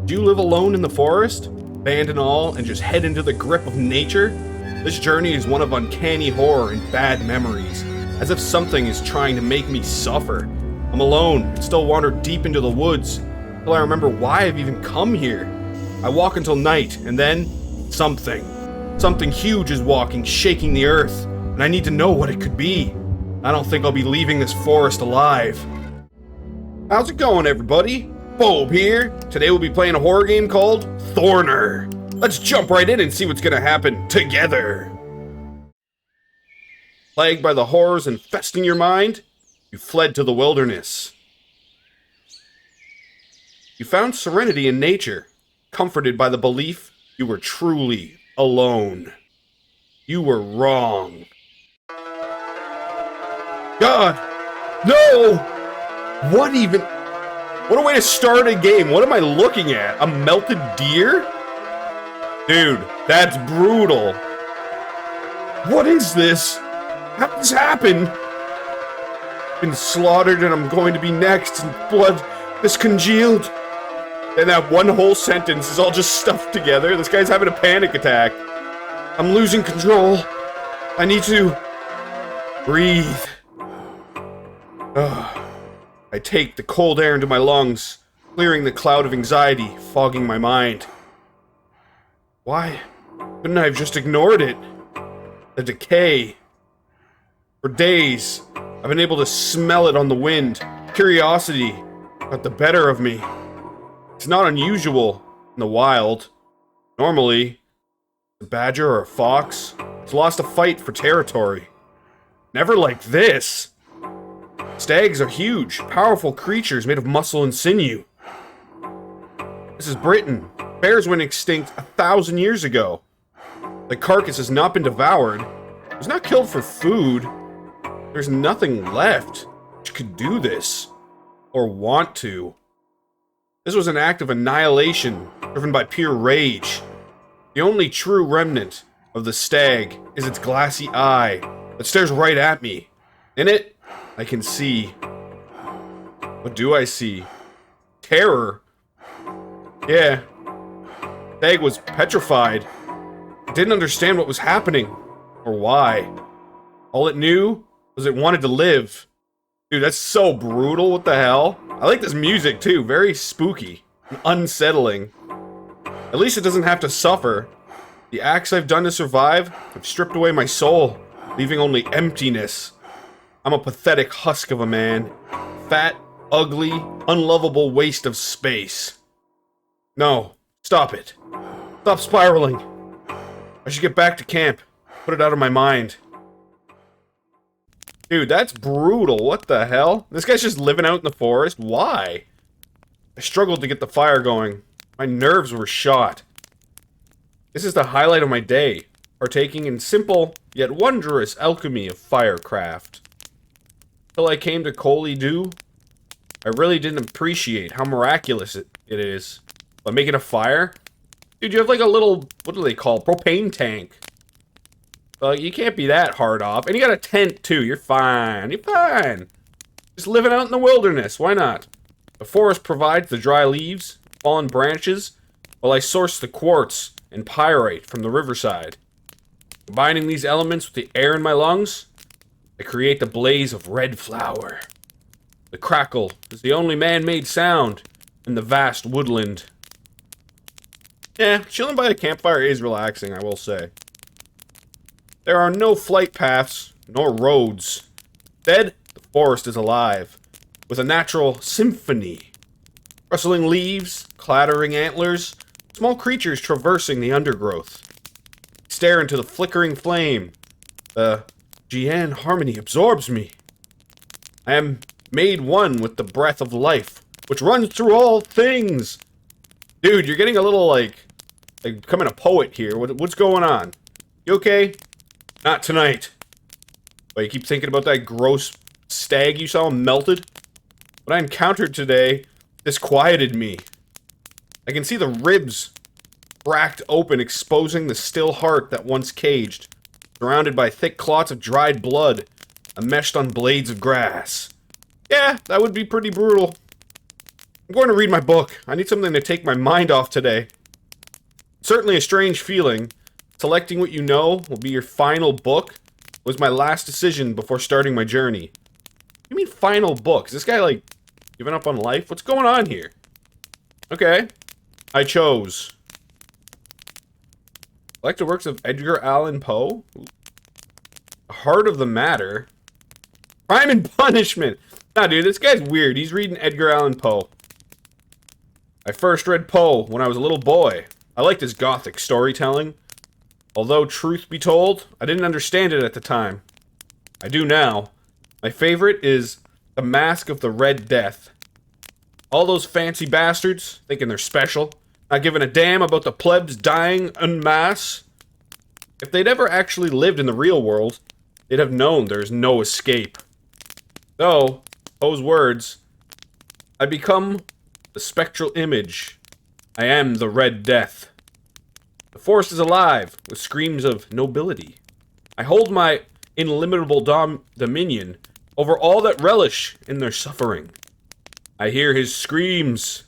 Do you live alone in the forest? Abandon all and just head into the grip of nature? This journey is one of uncanny horror and bad memories, as if something is trying to make me suffer. I'm alone and still wander deep into the woods until I remember why I've even come here. I walk until night, and then something huge is walking, shaking the earth, and I need to know what it could be. I don't think I'll be leaving this forest alive. How's it going, everybody? Bobe here. Today we'll be playing a horror game called Thorner. Let's jump right in and see what's gonna happen together. Plagued by the horrors infesting your mind, you fled to the wilderness. You found serenity in nature, comforted by the belief you were truly alone. You were wrong. God! No! What a way to start a game. What am I looking at? A melted deer? Dude, that's brutal. What is this? How did this happen? Been slaughtered and I'm going to be next, and blood is congealed. And that one whole sentence is all just stuffed together. This guy's having a panic attack. I'm losing control. I need to breathe. I take the cold air into my lungs, clearing the cloud of anxiety, fogging my mind. Why couldn't I have just ignored it? The decay. For days, I've been able to smell it on the wind. Curiosity got the better of me. It's not unusual in the wild. Normally, a badger or a fox has lost a fight for territory. Never like this. Stags are huge, powerful creatures made of muscle and sinew. This is Britain. Bears went extinct 1,000 years ago. The carcass has not been devoured. It was not killed for food. There's nothing left which could do this, or want to. This was an act of annihilation, driven by pure rage. The only true remnant of the stag is its glassy eye that stares right at me. In it, I can see. What do I see? Terror. Yeah. Stag was petrified. It didn't understand what was happening, or why. All it knew was it wanted to live. Dude, that's so brutal. What the hell? I like this music too. Very spooky and unsettling. At least it doesn't have to suffer. The acts I've done to survive have stripped away my soul, leaving only emptiness. I'm a pathetic husk of a man. Fat, ugly, unlovable waste of space. No, stop it. Stop spiraling. I should get back to camp. Put it out of my mind. Dude, that's brutal. What the hell? This guy's just living out in the forest? Why? I struggled to get the fire going. My nerves were shot. This is the highlight of my day, partaking in simple yet wondrous alchemy of firecraft. Till I came to Coley Dew, I really didn't appreciate how miraculous it is. But making a fire? Dude, you have like a little, what do they call, propane tank. You can't be that hard off. And you got a tent too, you're fine, you're fine. Just living out in the wilderness, why not? The forest provides the dry leaves, fallen branches, while I source the quartz and pyrite from the riverside. Combining these elements with the air in my lungs, I create the blaze of red flower. The crackle is the only man-made sound in the vast woodland. Yeah, chilling by a campfire is relaxing, I will say. There are no flight paths, nor roads. Instead, the forest is alive, with a natural symphony. Rustling leaves, clattering antlers, small creatures traversing the undergrowth. Stare into the flickering flame. The Jian harmony absorbs me. I am made one with the breath of life, which runs through all things. Dude, you're getting a little like becoming a poet here. What's going on? You okay? Not tonight. But you keep thinking about that gross stag you saw melted? What I encountered today disquieted me. I can see the ribs cracked open, exposing the still heart that once caged, surrounded by thick clots of dried blood, enmeshed on blades of grass. Yeah, that would be pretty brutal. I'm going to read my book. I need something to take my mind off today. Certainly a strange feeling. Selecting what you know will be your final book was my last decision before starting my journey. What do you mean final book? Is this guy, like, giving up on life? What's going on here? Okay. I chose. Collect the works of Edgar Allan Poe? Heart of the Matter? Crime and Punishment! Nah, dude, this guy's weird. He's reading Edgar Allan Poe. I first read Poe when I was a little boy. I liked his gothic storytelling. Although, truth be told, I didn't understand it at the time. I do now. My favorite is The Mask of the Red Death. All those fancy bastards, thinking they're special, not giving a damn about the plebs dying en masse. If they'd ever actually lived in the real world, they'd have known there's no escape. Though, Poe's words, I become the spectral image. I am the Red Death. The forest is alive with screams of nobility. I hold my illimitable dominion over all that relish in their suffering. I hear his screams.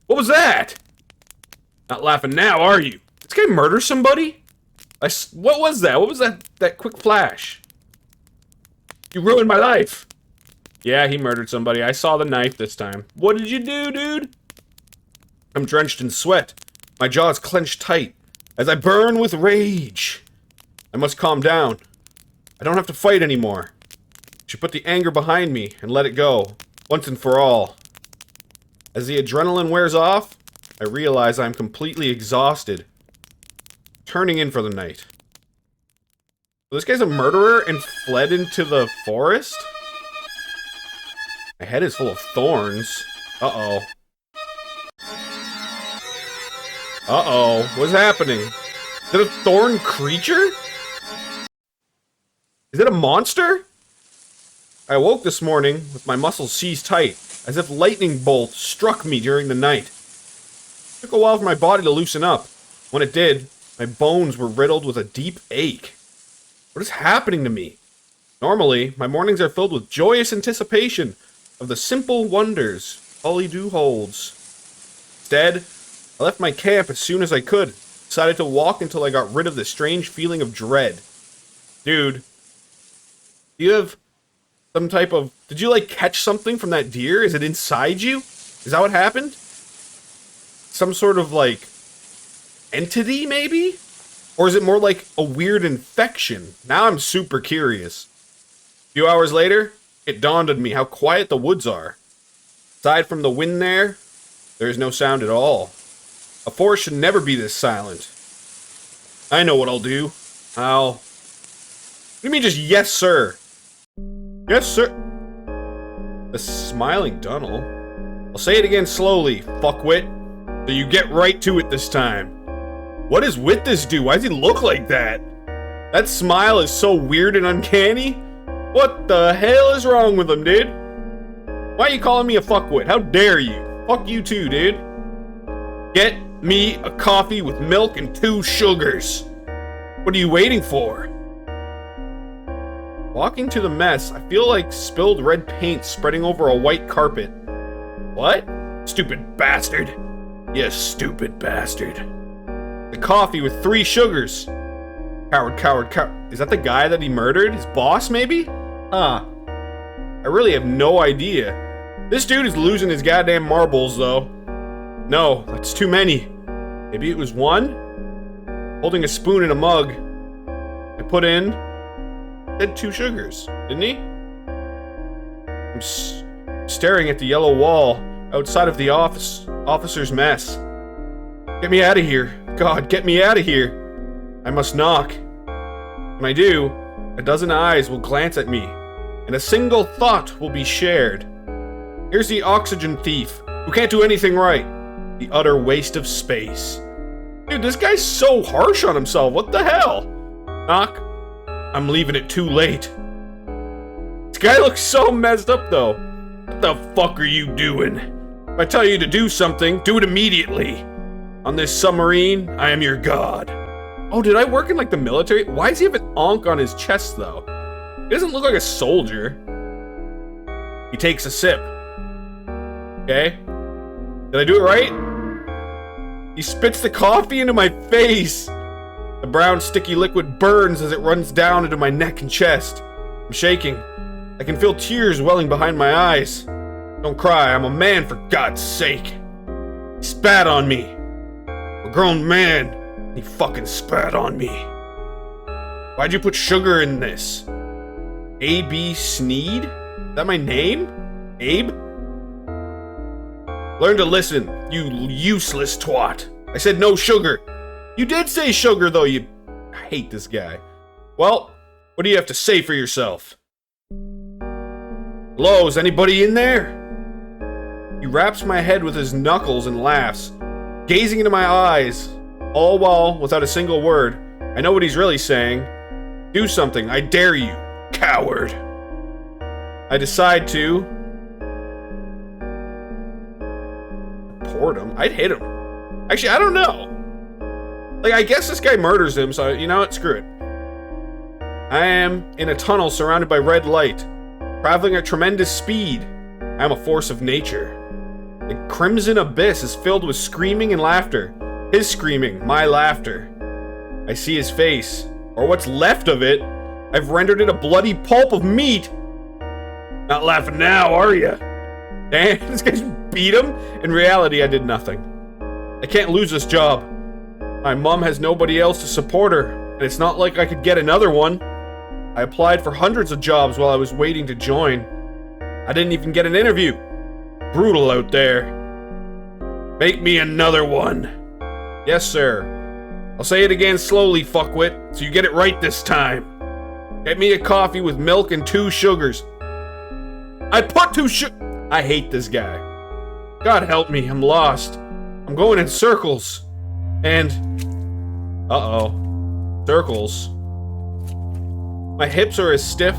What was that? Not laughing now, are you? This guy murder somebody? What was that? What was that quick flash? You ruined my life. Yeah, he murdered somebody. I saw the knife this time. What did you do, dude? I'm drenched in sweat. My jaws clenched tight as I burn with rage. I must calm down. I don't have to fight anymore. I should put the anger behind me and let it go, once and for all. As the adrenaline wears off, I realize I'm completely exhausted. Turning in for the night. So this guy's a murderer and fled into the forest? My head is full of thorns. Uh-oh. Uh-oh. What's happening? Is it a thorn creature? Is it a monster? I awoke this morning with my muscles seized tight, as if lightning bolts struck me during the night. It took a while for my body to loosen up. When it did, my bones were riddled with a deep ache. What is happening to me? Normally, my mornings are filled with joyous anticipation of the simple wonders Hollydew holds. Instead, I left my camp as soon as I could, decided to walk until I got rid of this strange feeling of dread. Dude, do you have some type of... Did you, like, catch something from that deer? Is it inside you? Is that what happened? Some sort of, like, entity, maybe? Or is it more like a weird infection? Now I'm super curious. A few hours later, it dawned on me how quiet the woods are. Aside from the wind there is no sound at all. A forest should never be this silent. I know what I'll do. What do you mean just yes, sir? Yes, sir. The smiling Dunnel. I'll say it again slowly, fuckwit. So you get right to it this time. What is with this dude? Why does he look like that? That smile is so weird and uncanny. What the hell is wrong with him, dude? Why are you calling me a fuckwit? How dare you? Fuck you too, dude. Get me a coffee with milk and 2 sugars. What are you waiting for? Walking to the mess, I feel like spilled red paint spreading over a white carpet. What? Stupid bastard. You stupid bastard. The coffee with 3 sugars. Coward, coward, coward. Is that the guy that he murdered? His boss, maybe? Huh. I really have no idea. This dude is losing his goddamn marbles, though. No, that's too many. Maybe it was 1? Holding a spoon and a mug. I put in... Said 2 sugars, didn't he? I'm staring at the yellow wall outside of the officer's mess. Get me out of here. God, get me out of here. I must knock. When I do, a dozen eyes will glance at me, and a single thought will be shared. Here's the oxygen thief, who can't do anything right. The utter waste of space. Dude, this guy's so harsh on himself. What the hell? Knock. I'm leaving it too late. This guy looks so messed up, though. What the fuck are you doing? If I tell you to do something, do it immediately. On this submarine, I am your god. Oh, did I work in, like, the military? Why does he have an ankh on his chest, though? He doesn't look like a soldier. He takes a sip. Okay? Did I do it right? He spits the coffee into my face. The brown sticky liquid burns as it runs down into my neck and chest. I'm shaking. I can feel tears welling behind my eyes. Don't cry, I'm a man for God's sake. He spat on me. I'm a grown man. He fucking spat on me. Why'd you put sugar in this? A.B. Sneed? Is that my name? Abe? Learn to listen, you useless twat. I said no sugar. You did say sugar, though, you... I hate this guy. Well, what do you have to say for yourself? Hello, is anybody in there? He raps my head with his knuckles and laughs, gazing into my eyes, all while, without a single word, I know what he's really saying. Do something, I dare you, coward. I decide to... report him? I'd hit him. Actually, I don't know. Like, I guess this guy murders him, so, you know what? Screw it. I am in a tunnel surrounded by red light, traveling at tremendous speed. I am a force of nature. The crimson abyss is filled with screaming and laughter. His screaming, my laughter. I see his face, or what's left of it. I've rendered it a bloody pulp of meat. Not laughing now, are ya? Damn, this guy just beat him? In reality, I did nothing. I can't lose this job. My mom has nobody else to support her, and it's not like I could get another one. I applied for hundreds of jobs while I was waiting to join. I didn't even get an interview. Brutal out there. Make me another one. Yes, sir. I'll say it again slowly, fuckwit, so you get it right this time. Get me a coffee with milk and 2 sugars. I put 2 I hate this guy. God help me, I'm lost. I'm going in circles. And... uh-oh. Circles. My hips are as stiff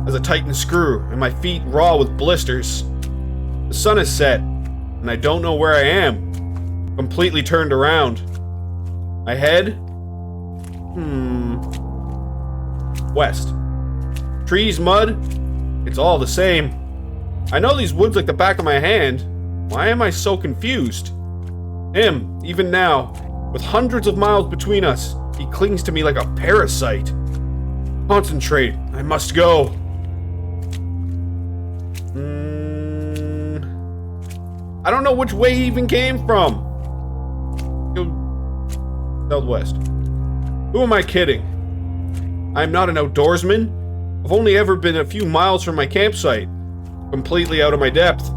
as a tightened screw, and my feet raw with blisters. The sun is set, and I don't know where I am. Completely turned around. My head? West. Trees, mud? It's all the same. I know these woods like the back of my hand. Why am I so confused? Him, even now, with hundreds of miles between us, he clings to me like a parasite. Concentrate. I must go. I don't know which way he even came from. Go southwest. Who am I kidding? I'm not an outdoorsman. I've only ever been a few miles from my campsite. Completely out of my depth.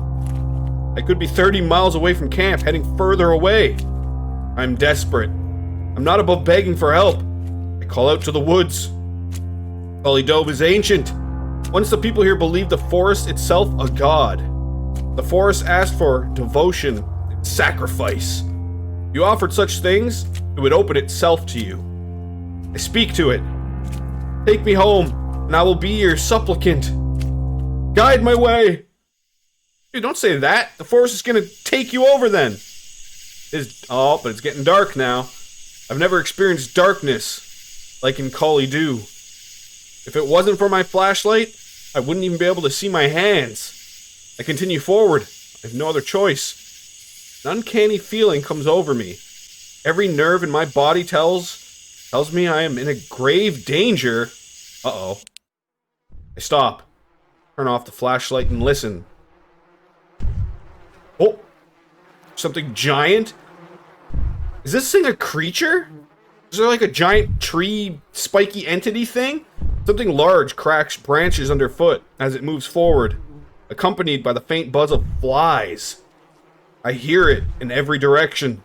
I could be 30 miles away from camp, heading further away. I'm desperate. I'm not above begging for help. I call out to the woods. Gully Dove is ancient. Once the people here believed the forest itself a god. The forest asked for devotion and sacrifice. If you offered such things, it would open itself to you. I speak to it. Take me home, and I will be your supplicant. Guide my way. Dude, don't say that. The forest is gonna take you over then. But it's getting dark now. I've never experienced darkness like in Collie Dew. If it wasn't for my flashlight, I wouldn't even be able to see my hands. I continue forward. I have no other choice. An uncanny feeling comes over me. Every nerve in my body tells me I am in a grave danger. Uh-oh. I stop. Turn off the flashlight and listen. Oh! Something giant? Is this thing a creature? Is there like a giant tree, spiky entity thing? Something large cracks branches underfoot as it moves forward, accompanied by the faint buzz of flies. I hear it in every direction.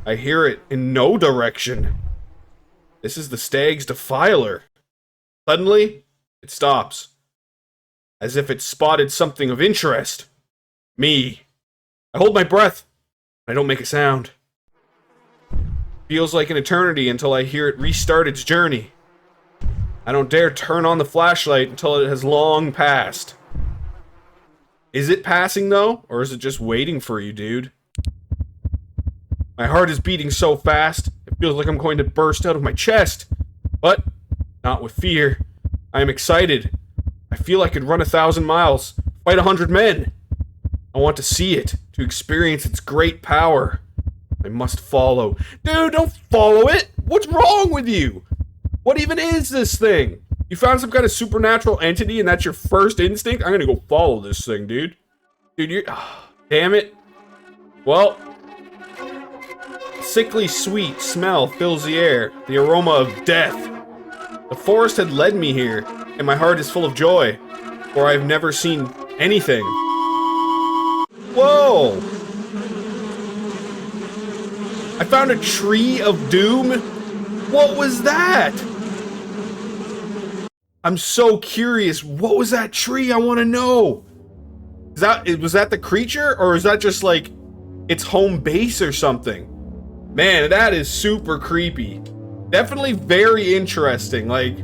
I hear it in no direction. This is the stag's defiler. Suddenly, it stops. As if it spotted something of interest. Me. I hold my breath. I don't make a sound. Feels like an eternity until I hear it restart its journey. I don't dare turn on the flashlight until it has long passed. Is it passing though, or is it just waiting for you, dude? My heart is beating so fast, it feels like I'm going to burst out of my chest. But, not with fear. I am excited. I feel I could run 1,000 miles, fight 100 men. I want to see it. to experience its great power. I must follow. Dude, don't follow it! What's wrong with you? What even is this thing? You found some kind of supernatural entity and that's your first instinct? I'm gonna go follow this thing, dude. Dude, you're... Oh, damn it. Well... Sickly sweet smell fills the air, the aroma of death. The forest had led me here, and my heart is full of joy, for I have never seen anything. Whoa! I found a tree of doom? What was that? I'm so curious. What was that tree? I want to know. Was that the creature, or is that just like its home base or something? Man, that is super creepy. Definitely very interesting. Like,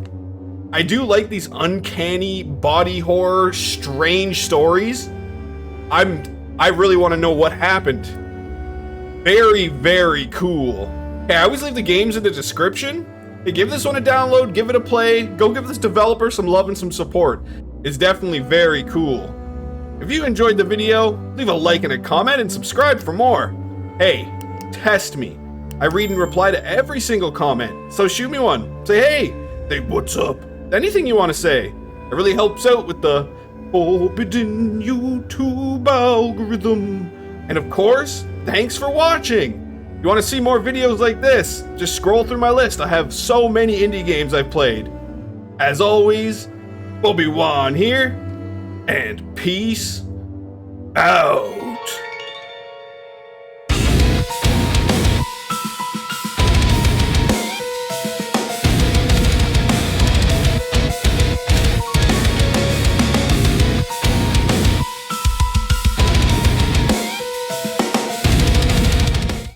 I do like these uncanny body horror, strange stories. I really want to know what happened. Very, very cool. Hey, I always leave the games in the description. Hey, give this one a download, give it a play, go give this developer some love and some support. It's definitely very cool. If you enjoyed the video, leave a like and a comment and subscribe for more. Hey, test me. I read and reply to every single comment, so shoot me one. Say hey, what's up? Anything you want to say. It really helps out with the forbidden YouTube algorithm. And of course, thanks for watching. You want to see more videos like this? Just scroll through my list. I have so many indie games I've played. As always, Bobe-Wan here, and peace out.